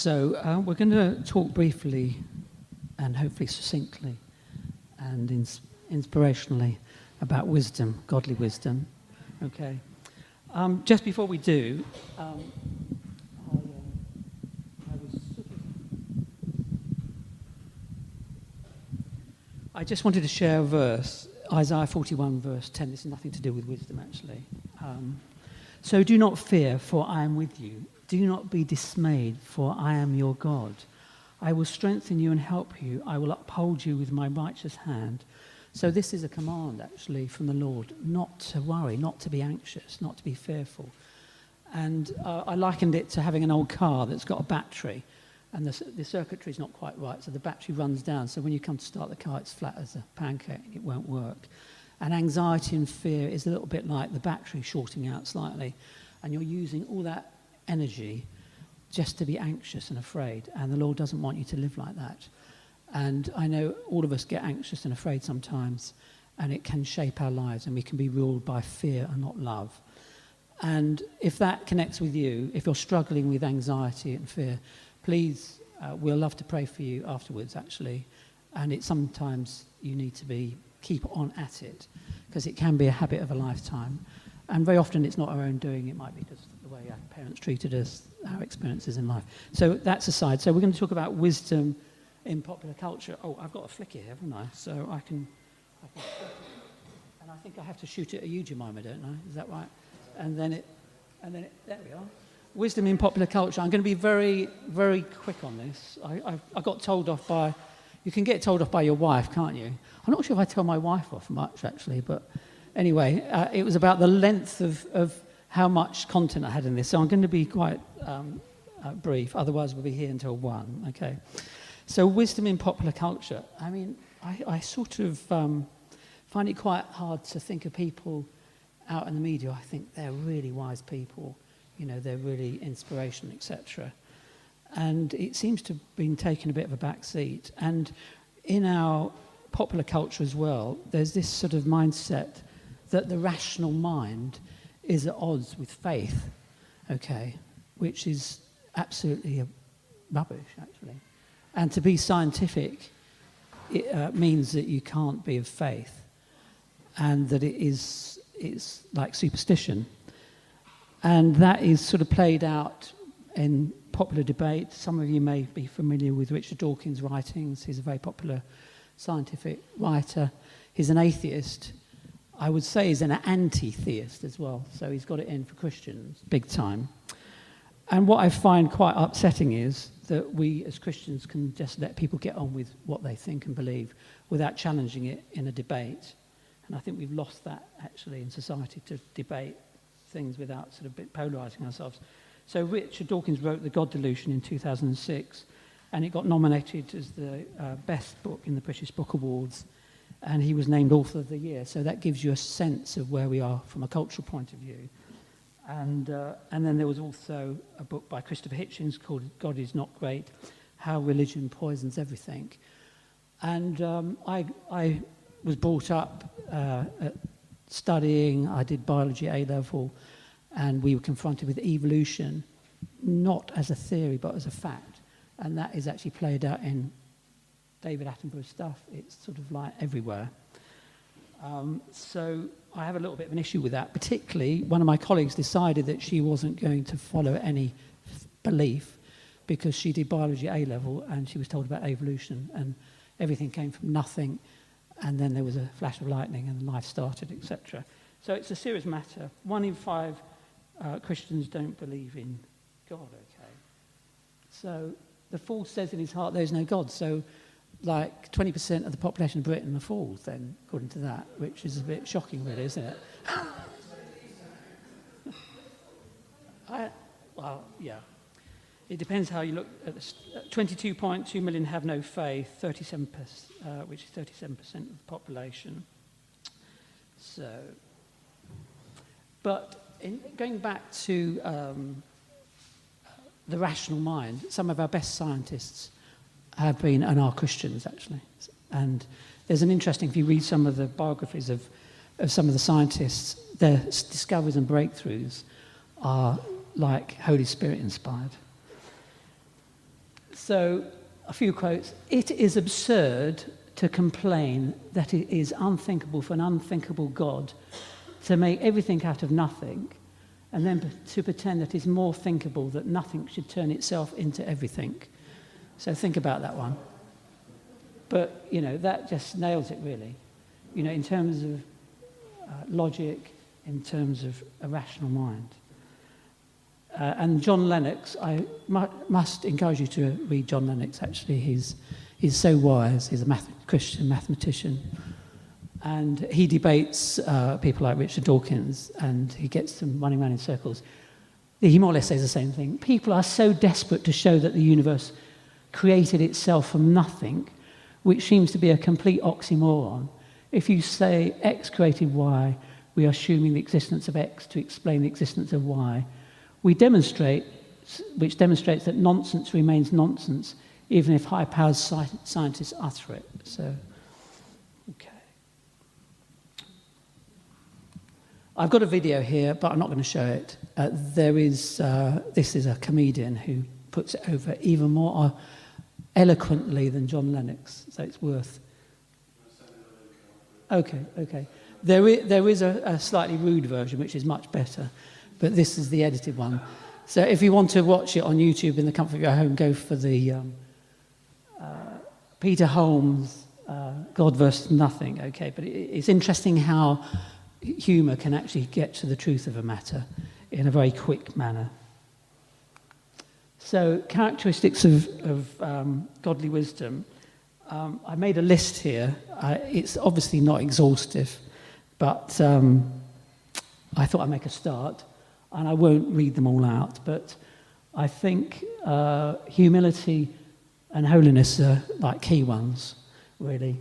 So we're going to talk briefly and hopefully succinctly and inspirationally about wisdom, godly wisdom. Okay. Just before we do, I just wanted to share a verse, Isaiah 41 verse 10. This has nothing to do with wisdom, actually. So do not fear, for I am with you. Do not be dismayed, for I am your God. I will strengthen you and help you. I will uphold you with my righteous hand. So this is a command, actually, from the Lord, not to worry, not to be anxious, not to be fearful. And I likened it to having an old car that's got a battery, and the circuitry is not quite right, so the battery runs down. So when you come to start the car, it's flat as a pancake, and it won't work. And anxiety and fear is a little bit like the battery shorting out slightly, and you're using all that energy just to be anxious and afraid, and the Lord doesn't want you to live like that. And I know all of us get anxious and afraid sometimes, and it can shape our lives, and we can be ruled by fear and not love. And if that connects with you, if you're struggling with anxiety and fear, please, we'll love to pray for you afterwards, actually. And it's sometimes you need to keep on at it, because it can be a habit of a lifetime. And very often it's not our own doing. It might be just the way our parents treated us, our experiences in life. So that's aside. So we're going to talk about wisdom in popular culture. Oh, I've got a flick here, haven't I? So I can shoot it. And I think I have to shoot it at you, Jemima, don't I? Is that right? And then there we are. Wisdom in popular culture. I'm going to be very, very quick on this. I got told off by, you can get told off by your wife, can't you? I'm not sure if I tell my wife off much, actually, but anyway, it was about the length of how much content I had in this. So I'm going to be quite brief, otherwise we'll be here until 1, okay? So wisdom in popular culture. I mean, I sort of find it quite hard to think of people out in the media. I think they're really wise people. You know, they're really inspirational, etc. And it seems to have been taking a bit of a back seat. And in our popular culture as well, there's this sort of mindset that the rational mind is at odds with faith, okay, which is absolutely rubbish, actually. And to be scientific, it means that you can't be of faith, and that it's like superstition. And that is sort of played out in popular debate. Some of you may be familiar with Richard Dawkins' writings. He's a very popular scientific writer. He's an atheist. I would say he's an anti-theist as well, so he's got it in for Christians, big time. And what I find quite upsetting is that we as Christians can just let people get on with what they think and believe without challenging it in a debate. And I think we've lost that, actually, in society, to debate things without sort of polarising ourselves. So Richard Dawkins wrote The God Delusion in 2006, and it got nominated as the best book in the British Book Awards, and he was named Author of the Year. So that gives you a sense of where we are from a cultural point of view. And then there was also a book by Christopher Hitchens called God is Not Great, How Religion Poisons Everything. And I was brought up studying. I did biology at A-level, and we were confronted with evolution, not as a theory, but as a fact. And that is actually played out in David Attenborough's stuff. It's sort of like everywhere. So I have a little bit of an issue with that. Particularly, one of my colleagues decided that she wasn't going to follow any belief because she did biology at A-level and she was told about evolution, and everything came from nothing, and then there was a flash of lightning and life started, etc. So it's a serious matter. 1 in 5 Christians don't believe in God, okay? So the fool says in his heart there is no God. So like 20% of the population of Britain are fools then, according to that, which is a bit shocking, really, isn't it? Well, yeah. It depends how you look at this. 22.2 million have no faith, 37%, which is 37% of the population. So, but going back to the rational mind, some of our best scientists have been and are Christians, actually. And there's an interesting, if you read some of the biographies of some of the scientists, their discoveries and breakthroughs are like Holy Spirit inspired. So, a few quotes. It is absurd to complain that it is unthinkable for an unthinkable God to make everything out of nothing, and then to pretend that it's more thinkable that nothing should turn itself into everything. So think about that one. But, that just nails it, really. In terms of logic, in terms of a rational mind. And John Lennox, I must encourage you to read John Lennox, actually. He's so wise. He's a Christian mathematician. And he debates people like Richard Dawkins, and he gets them running around in circles. He more or less says the same thing. People are so desperate to show that the universe created itself from nothing, which seems to be a complete oxymoron. If you say X created Y, we are assuming the existence of X to explain the existence of Y. Which demonstrates that nonsense remains nonsense, even if high-powered scientists utter it. So, okay. I've got a video here, but I'm not going to show it. This is a comedian who puts it over even more eloquently than John Lennox, so it's worth. Okay. There is a slightly rude version, which is much better, but this is the edited one. So if you want to watch it on YouTube in the comfort of your home, go for the Peter Holmes, God versus Nothing, okay? But it's interesting how humour can actually get to the truth of a matter in a very quick manner. So characteristics of godly wisdom. I made a list here. It's obviously not exhaustive, but I thought I'd make a start, and I won't read them all out, but I think humility and holiness are like key ones, really.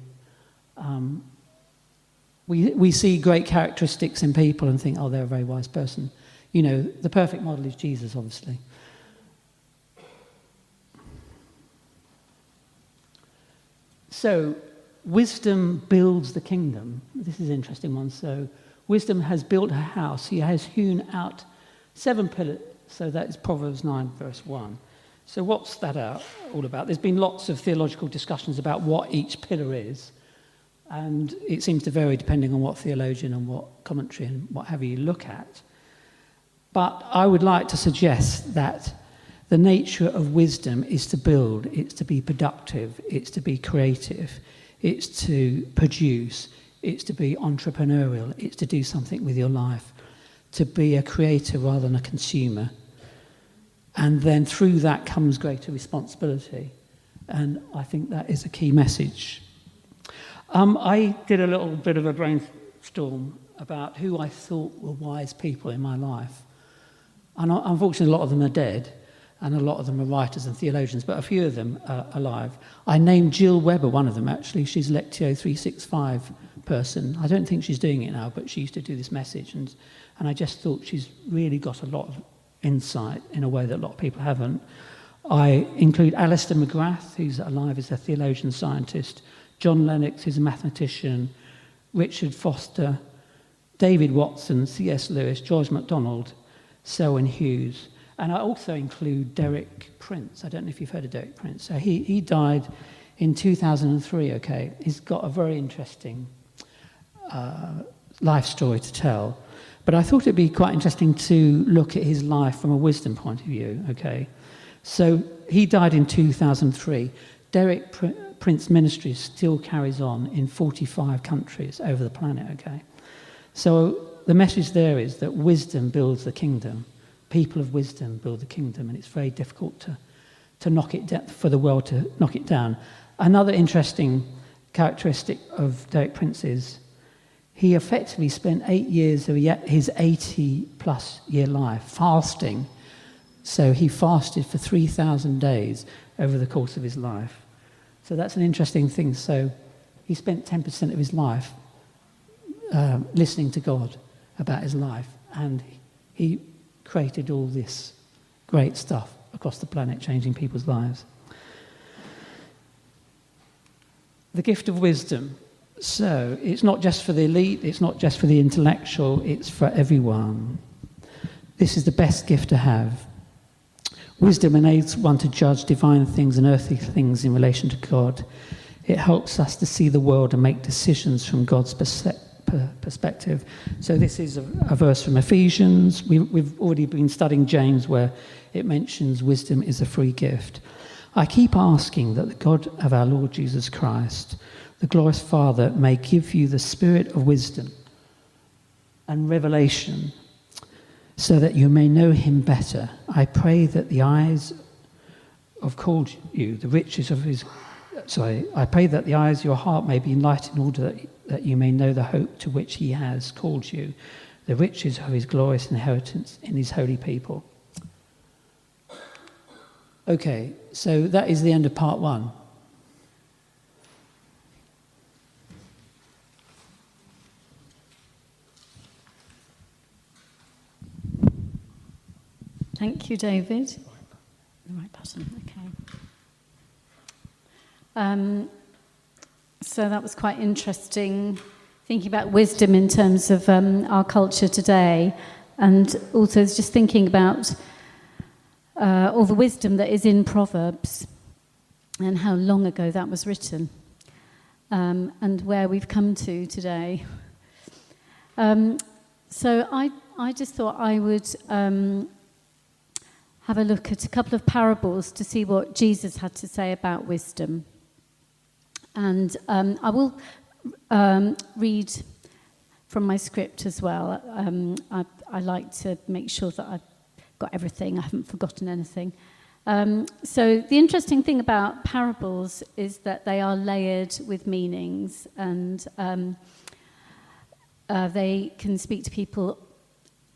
We see great characteristics in people and think, oh, they're a very wise person. The perfect model is Jesus, obviously. So, wisdom builds the kingdom. This is an interesting one. So, wisdom has built her house. He has hewn out 7 pillars. So that is Proverbs 9, verse 1. So what's that all about? There's been lots of theological discussions about what each pillar is. And it seems to vary depending on what theologian and what commentary and what have you look at. But I would like to suggest that the nature of wisdom is to build, it's to be productive, it's to be creative, it's to produce, it's to be entrepreneurial, it's to do something with your life, to be a creator rather than a consumer. And then through that comes greater responsibility. And I think that is a key message. I did a little bit of a brainstorm about who I thought were wise people in my life. And unfortunately, a lot of them are dead, and a lot of them are writers and theologians, but a few of them are alive. I named Jill Webber, one of them, actually. She's Lectio 365 person. I don't think she's doing it now, but she used to do this message, and I just thought she's really got a lot of insight in a way that a lot of people haven't. I include Alistair McGrath, who's alive as a theologian scientist, John Lennox, who's a mathematician, Richard Foster, David Watson, C.S. Lewis, George MacDonald, Selwyn Hughes. And I also include Derek Prince. I don't know if you've heard of Derek Prince. So he died in 2003, okay? He's got a very interesting life story to tell. But I thought it'd be quite interesting to look at his life from a wisdom point of view, okay? So he died in 2003. Derek Prince Ministries still carries on in 45 countries over the planet, okay? So the message there is that wisdom builds the kingdom. People of wisdom build the kingdom, and it's very difficult to knock it down, for the world to knock it down. Another interesting characteristic of Derek Prince is he effectively spent 8 years of his 80-plus year life fasting. So he fasted for 3,000 days over the course of his life. So that's an interesting thing. So he spent 10% of his life listening to God about his life, and he created all this great stuff across the planet, changing people's lives. The gift of wisdom. So it's not just for the elite, it's not just for the intellectual, it's for everyone. This is the best gift to have. Wisdom enables one to judge divine things and earthly things in relation to God. It helps us to see the world and make decisions from God's perspective. So this is a verse from Ephesians. We've already been studying James, where it mentions wisdom is a free gift. I keep asking that the God of our Lord Jesus Christ, the glorious Father, may give you the spirit of wisdom and revelation so that you may know him better. I pray that the eyes of called you, the riches of his... I pray that the eyes of your heart may be enlightened in order that you may know the hope to which he has called you, the riches of his glorious inheritance in his holy people. Okay, so that is the end of part 1. Thank you, David. The right button, okay. So that was quite interesting, thinking about wisdom in terms of our culture today, and also just thinking about all the wisdom that is in Proverbs and how long ago that was written, and where we've come to today. So I just thought I would have a look at a couple of parables to see what Jesus had to say about wisdom. And I will read from my script as well. I like to make sure that I've got everything, I haven't forgotten anything. So the interesting thing about parables is that they are layered with meanings, and they can speak to people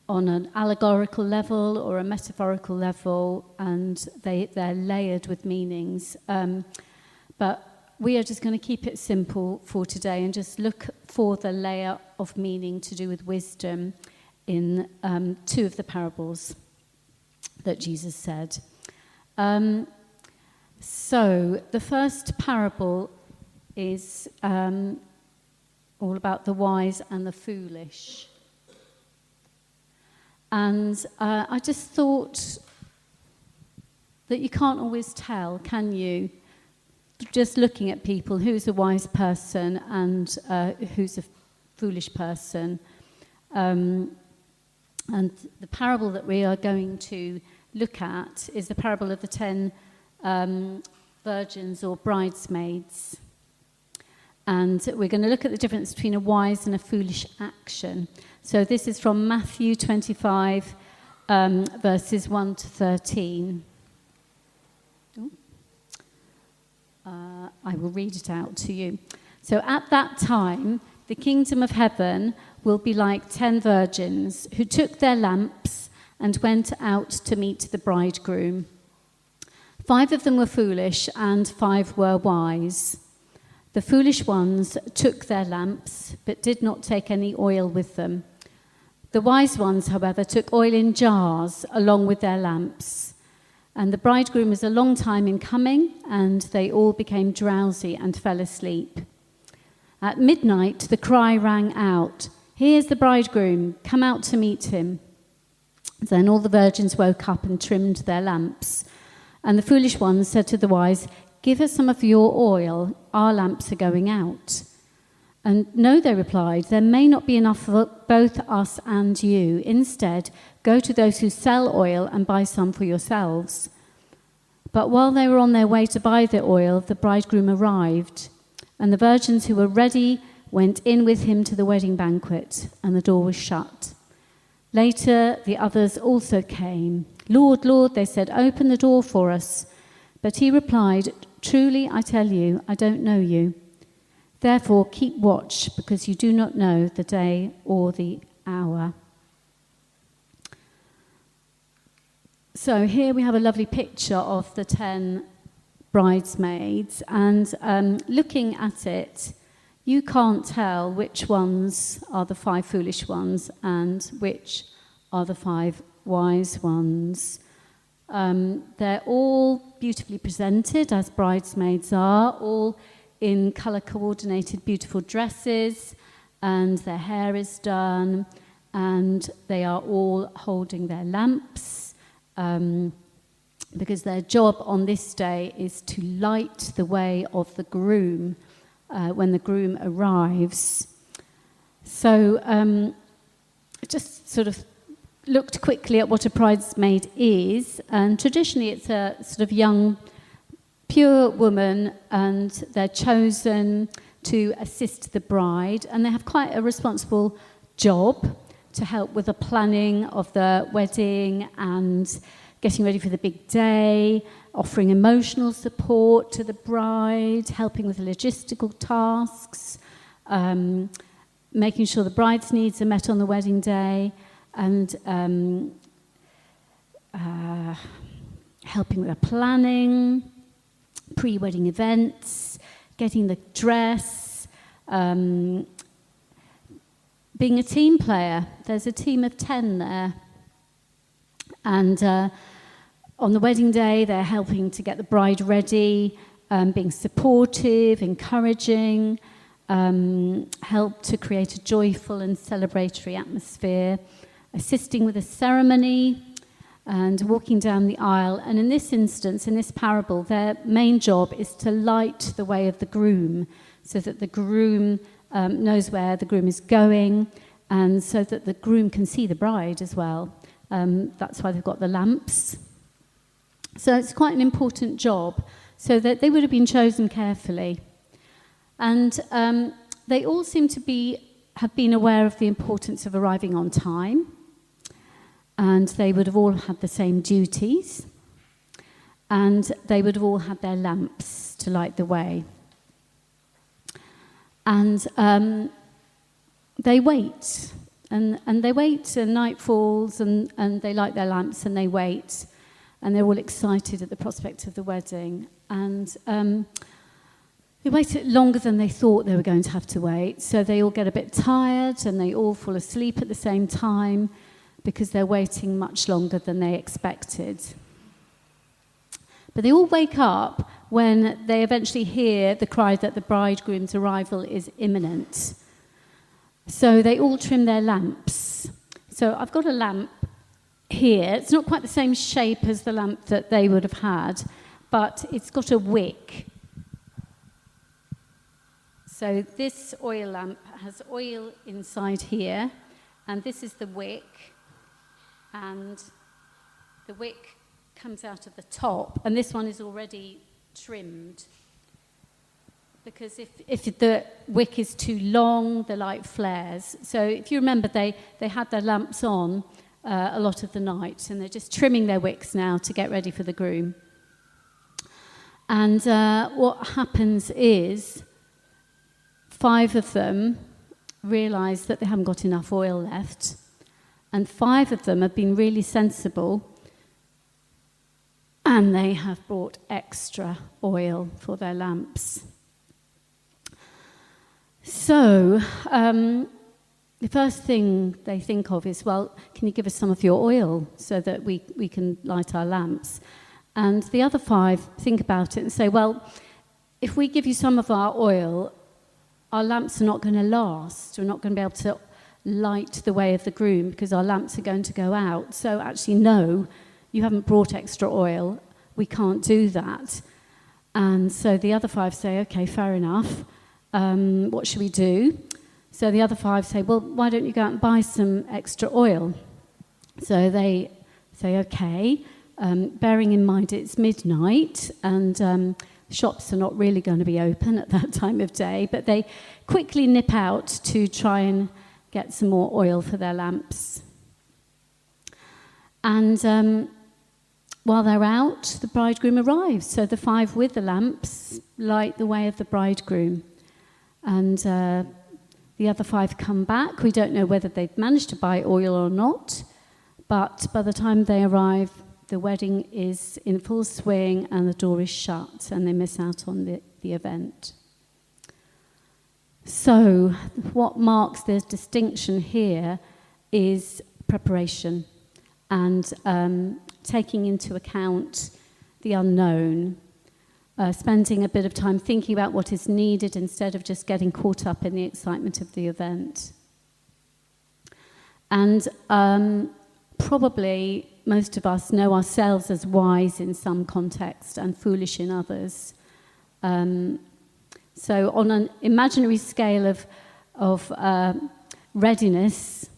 on an allegorical level or a metaphorical level, and they're layered with meanings. But we are just going to keep it simple for today and just look for the layer of meaning to do with wisdom in 2 of the parables that Jesus said. So the first parable is all about the wise and the foolish. And I just thought that you can't always tell, can you? Just looking at people, who's a wise person and who's a foolish person. And the parable that we are going to look at is the parable of the 10 virgins or bridesmaids. And we're going to look at the difference between a wise and a foolish action. So this is from Matthew 25, verses 1 to 13. I will read it out to you. So at that time, the kingdom of heaven will be like 10 virgins who took their lamps and went out to meet the bridegroom. 5 of them were foolish and 5 were wise. The foolish ones took their lamps, but did not take any oil with them. The wise ones, however, took oil in jars along with their lamps. And the bridegroom was a long time in coming, and they all became drowsy and fell asleep. At midnight, the cry rang out, "Here's the bridegroom, come out to meet him." Then all the virgins woke up and trimmed their lamps. And the foolish ones said to the wise, "Give us some of your oil, our lamps are going out." And no, they replied, "There may not be enough for both us and you. Instead, go to those who sell oil and buy some for yourselves." But while they were on their way to buy the oil, the bridegroom arrived, and the virgins who were ready went in with him to the wedding banquet, and the door was shut. Later, the others also came. "Lord, Lord," they said, "open the door for us." But he replied, "Truly, I tell you, I don't know you. Therefore, keep watch, because you do not know the day or the hour." So here we have a lovely picture of the 10 bridesmaids, and looking at it, you can't tell which ones are the 5 foolish ones and which are the 5 wise ones. They're all beautifully presented, as bridesmaids are, all in colour-coordinated beautiful dresses, and their hair is done, and they are all holding their lamps. because their job on this day is to light the way of the groom when the groom arrives. So I just sort of looked quickly at what a bridesmaid is, and traditionally it's a sort of young, pure woman, and they're chosen to assist the bride, and they have quite a responsible job to help with the planning of the wedding and getting ready for the big day, offering emotional support to the bride, helping with the logistical tasks, making sure the bride's needs are met on the wedding day, and helping with the planning, pre-wedding events, getting the dress, being a team player. There's a team of 10 there. And on the wedding day, they're helping to get the bride ready, being supportive, encouraging, help to create a joyful and celebratory atmosphere, assisting with the ceremony and walking down the aisle. And in this instance, in this parable, their main job is to light the way of the groom so that the groom knows where the groom is going, and so that the groom can see the bride as well. That's why they've got the lamps. So it's quite an important job, so that they would have been chosen carefully. And they all seem to have been aware of the importance of arriving on time, and they would have all had the same duties, and they would have all had their lamps to light the way. And they wait, and they wait, and night falls, and they light their lamps, and they wait, and they're all excited at the prospect of the wedding. And they waited longer than they thought they were going to have to wait, so they all get a bit tired, and they all fall asleep at the same time, because they're waiting much longer than they expected. But they all wake up when they eventually hear the cry that the bridegroom's arrival is imminent. So they all trim their lamps. So I've got a lamp here. It's not quite the same shape as the lamp that they would have had, but it's got a wick. So this oil lamp has oil inside here, and this is the wick. And the wick comes out of the top, and this one is already trimmed, because if the wick is too long, the light flares. So if you remember, they had their lamps on a lot of the night, and they're just trimming their wicks now to get ready for the groom. And what happens is 5 of them realise that they haven't got enough oil left, and 5 of them have been really sensible, and they have brought extra oil for their lamps. So the first thing they think of is, well, can you give us some of your oil so that we can light our lamps? And the other 5 think about it and say, well, if we give you some of our oil, our lamps are not going to last. We're not going to be able to light the way of the groom because our lamps are going to go out. So actually, no, you haven't brought extra oil. We can't do that. And so the other 5 say, okay, fair enough. What should we do? So the other 5 say, well, why don't you go out and buy some extra oil? So they say, okay, bearing in mind it's midnight and shops are not really going to be open at that time of day, but they quickly nip out to try and get some more oil for their lamps. And while they're out, the bridegroom arrives. So the 5 with the lamps light the way of the bridegroom. And the other 5 come back. We don't know whether they've managed to buy oil or not, but by the time they arrive, the wedding is in full swing and the door is shut, and they miss out on the event. So what marks the distinction here is preparation and taking into account the unknown, spending a bit of time thinking about what is needed instead of just getting caught up in the excitement of the event. And probably most of us know ourselves as wise in some context and foolish in others. So on an imaginary scale of readiness,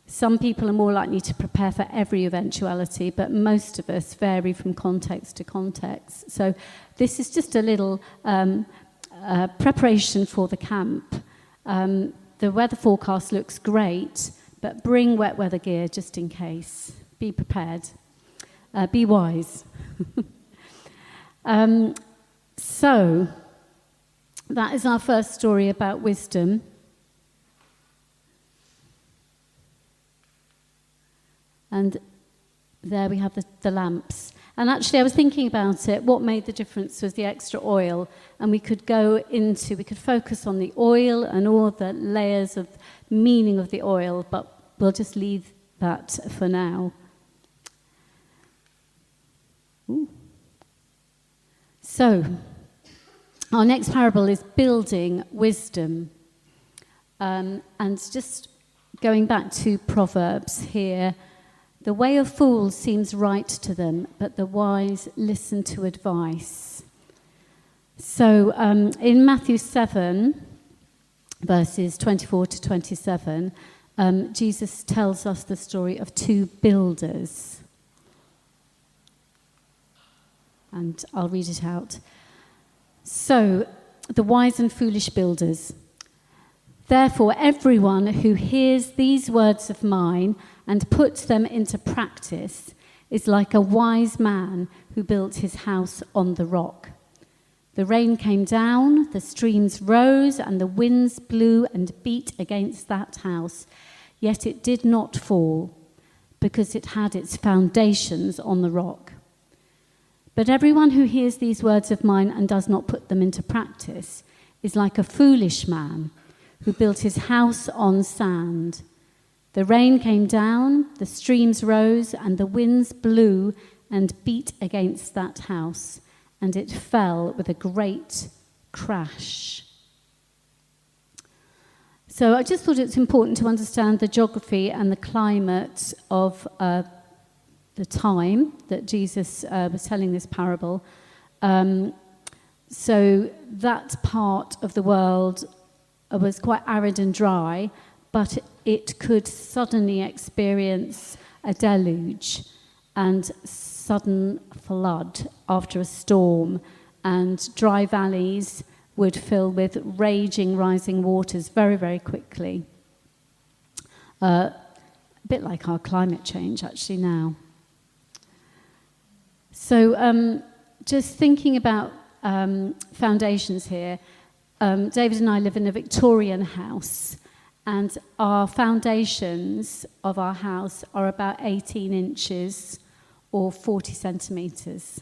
some people are more likely to prepare for every eventuality, but most of us vary from context to context. So this is just a little preparation for the camp. The weather forecast looks great, but bring wet weather gear just in case. Be prepared. Be wise. So that is our first story about wisdom. And there we have the lamps. And actually, I was thinking about it. What made the difference was the extra oil. And we could focus on the oil and all the layers of meaning of the oil, but we'll just leave that for now. Ooh. So, our next parable is building wisdom. And just going back to Proverbs here, the way of fools seems right to them, but the wise listen to advice. So in Matthew 7, verses 24 to 27, Jesus tells us the story of two builders. And I'll read it out. So, the wise and foolish builders. Therefore, everyone who hears these words of mine and puts them into practice is like a wise man who built his house on the rock. The rain came down, the streams rose, and the winds blew and beat against that house. Yet it did not fall, because it had its foundations on the rock. But everyone who hears these words of mine and does not put them into practice is like a foolish man who built his house on sand. The rain came down, the streams rose, and the winds blew and beat against that house, and it fell with a great crash. So I just thought it's important to understand the geography and the climate of the time that Jesus was telling this parable. So that part of the world was quite arid and dry, but it could suddenly experience a deluge and sudden flood after a storm, and dry valleys would fill with raging, rising waters very, very quickly. A bit like our climate change, actually, now. So just thinking about foundations here, David and I live in a Victorian house, and our foundations of our house are about 18 inches or 40 centimetres.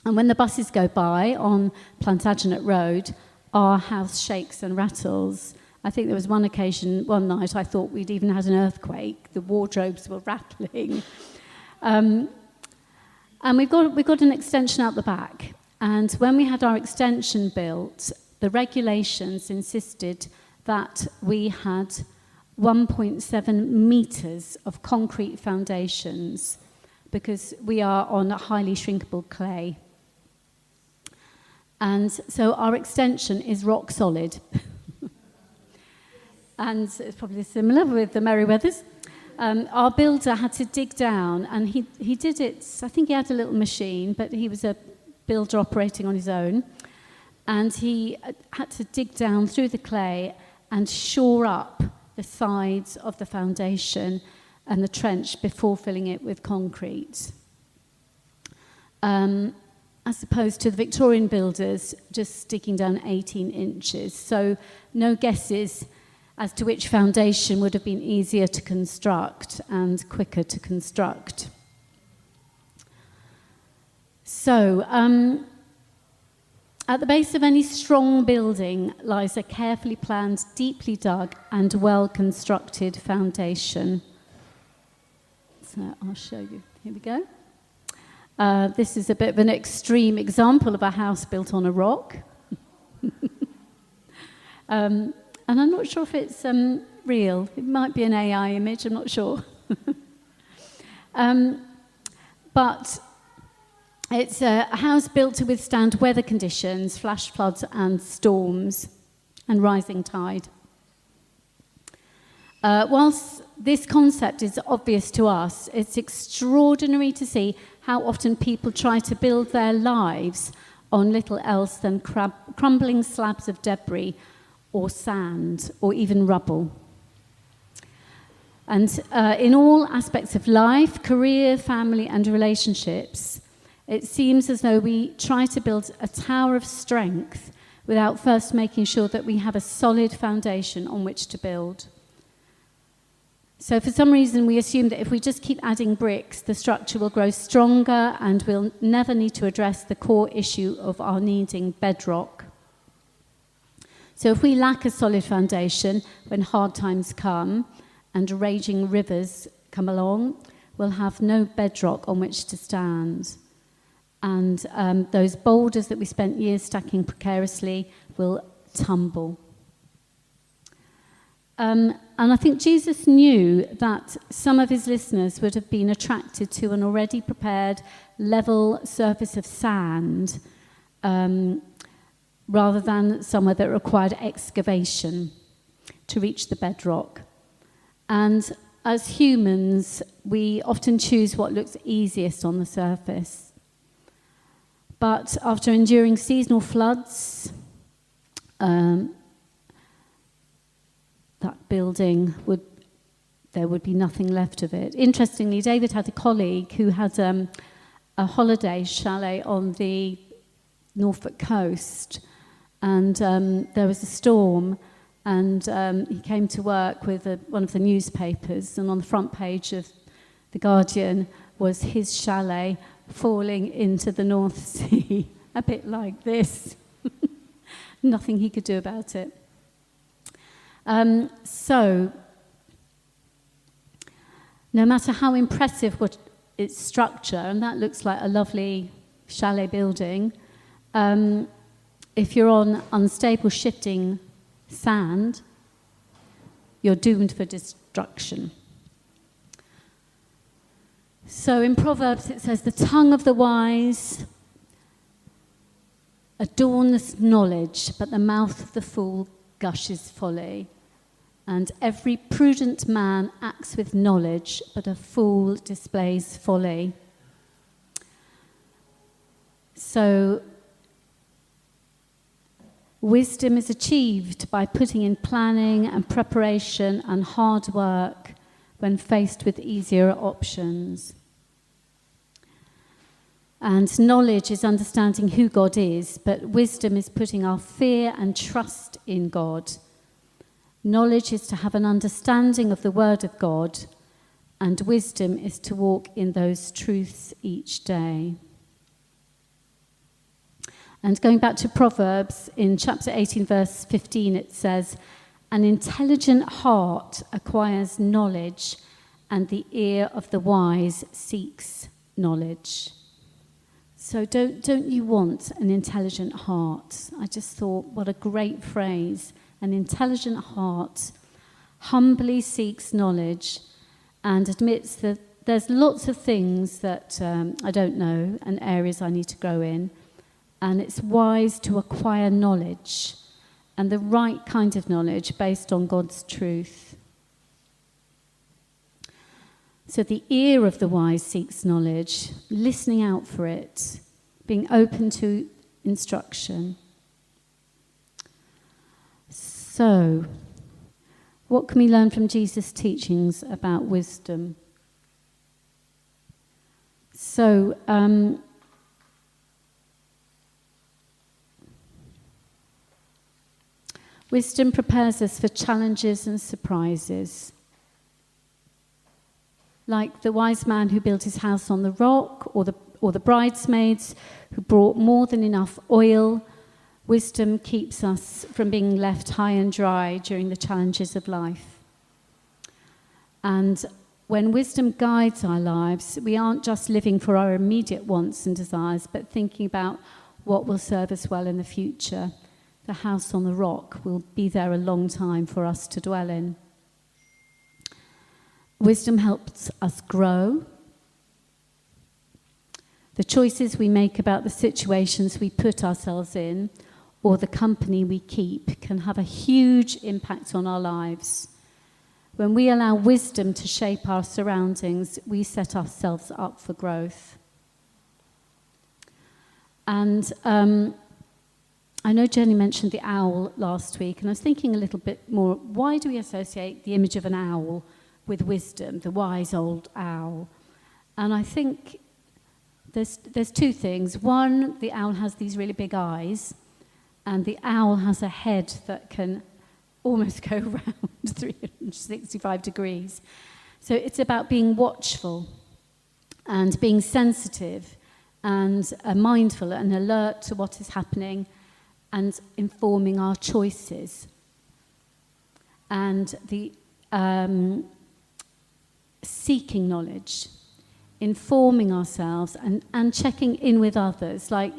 And when the buses go by on Plantagenet Road, our house shakes and rattles. I think there was one occasion, one night, I thought we'd even had an earthquake. The wardrobes were rattling. And we've got an extension out the back. And when we had our extension built, the regulations insisted that we had 1.7 metres of concrete foundations because we are on a highly shrinkable clay. And so our extension is rock solid. And it's probably similar with the Merryweathers. Our builder had to dig down, and he did it, I think he had a little machine, but he was a builder operating on his own. And he had to dig down through the clay and shore up the sides of the foundation and the trench before filling it with concrete. As opposed to the Victorian builders just sticking down 18 inches. So no guesses as to which foundation would have been easier to construct and quicker to construct. So, at the base of any strong building lies a carefully planned, deeply dug and well-constructed foundation. So I'll show you. Here we go. This is a bit of an extreme example of a house built on a rock. And I'm not sure if it's real. It might be an AI image, I'm not sure. But it's a house built to withstand weather conditions, flash floods and storms, and rising tide. Whilst this concept is obvious to us, it's extraordinary to see how often people try to build their lives on little else than crumbling slabs of debris or sand or even rubble. And in all aspects of life, career, family and relationships, it seems as though we try to build a tower of strength without first making sure that we have a solid foundation on which to build. So for some reason, we assume that if we just keep adding bricks, the structure will grow stronger and we'll never need to address the core issue of our needing bedrock. So if we lack a solid foundation when hard times come and raging rivers come along, we'll have no bedrock on which to stand. And those boulders that we spent years stacking precariously will tumble. And I think Jesus knew that some of his listeners would have been attracted to an already prepared level surface of sand rather than somewhere that required excavation to reach the bedrock. And as humans, we often choose what looks easiest on the surface. But after enduring seasonal floods, that building there would be nothing left of it. Interestingly, David had a colleague who had a holiday chalet on the Norfolk coast, and there was a storm, and he came to work with one of the newspapers, and on the front page of The Guardian was his chalet falling into the North Sea, a bit like this. Nothing he could do about it. So, no matter how impressive its structure, and that looks like a lovely chalet building, if you're on unstable shifting sand, you're doomed for destruction. So in Proverbs it says, the tongue of the wise adorns knowledge, but the mouth of the fool gushes folly. And every prudent man acts with knowledge, but a fool displays folly. So, wisdom is achieved by putting in planning and preparation and hard work when faced with easier options. And knowledge is understanding who God is, but wisdom is putting our fear and trust in God. Knowledge is to have an understanding of the Word of God, and wisdom is to walk in those truths each day. And going back to Proverbs, in chapter 18, verse 15, it says, an intelligent heart acquires knowledge, and the ear of the wise seeks knowledge. So don't you want an intelligent heart? I just thought, what a great phrase. An intelligent heart humbly seeks knowledge and admits that there's lots of things that I don't know and areas I need to grow in. And it's wise to acquire knowledge, and the right kind of knowledge based on God's truth. So the ear of the wise seeks knowledge, listening out for it, being open to instruction. So, what can we learn from Jesus' teachings about wisdom? So, wisdom prepares us for challenges and surprises. Like the wise man who built his house on the rock, or the bridesmaids who brought more than enough oil, wisdom keeps us from being left high and dry during the challenges of life. And when wisdom guides our lives, we aren't just living for our immediate wants and desires, but thinking about what will serve us well in the future. The house on the rock will be there a long time for us to dwell in. Wisdom helps us grow The choices we make about the situations we put ourselves in or the company we keep can have a huge impact on our lives. When we allow wisdom to shape our surroundings, we set ourselves up for growth. And I know Jenny mentioned the owl last week, and I was thinking a little bit more, why do we associate the image of an owl with wisdom, the wise old owl? And I think there's two things. One, the owl has these really big eyes, and the owl has a head that can almost go around 365 degrees. So it's about being watchful and being sensitive and mindful and alert to what is happening and informing our choices. And the seeking knowledge, informing ourselves and checking in with others, like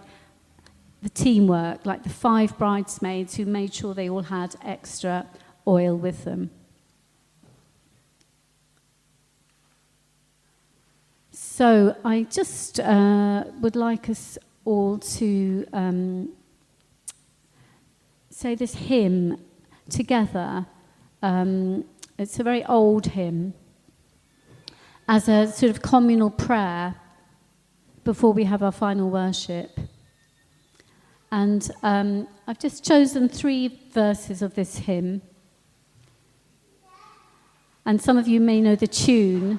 the teamwork, like the 5 bridesmaids who made sure they all had extra oil with them. So I just would like us all to say this hymn together. It's a very old hymn, as a sort of communal prayer before we have our final worship. And I've just chosen 3 verses of this hymn. And some of you may know the tune.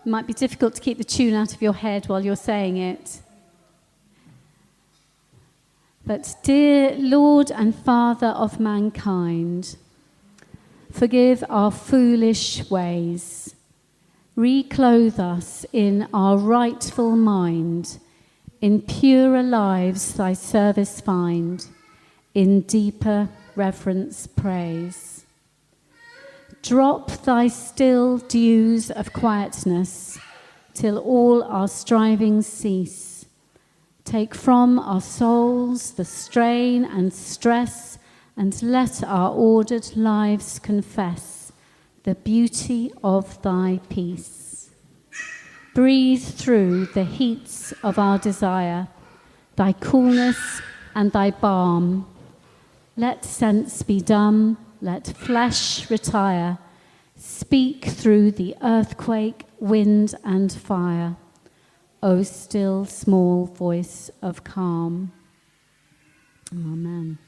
It might be difficult to keep the tune out of your head while you're saying it. But dear Lord and Father of mankind, forgive our foolish ways. Reclothe us in our rightful mind. In purer lives thy service find. In deeper reverence praise. Drop thy still dews of quietness till all our strivings cease. Take from our souls the strain and stress, and let our ordered lives confess the beauty of thy peace. Breathe through the heats of our desire, thy coolness and thy balm. Let sense be dumb, let flesh retire. Speak through the earthquake, wind and fire, O still small voice of calm. Amen.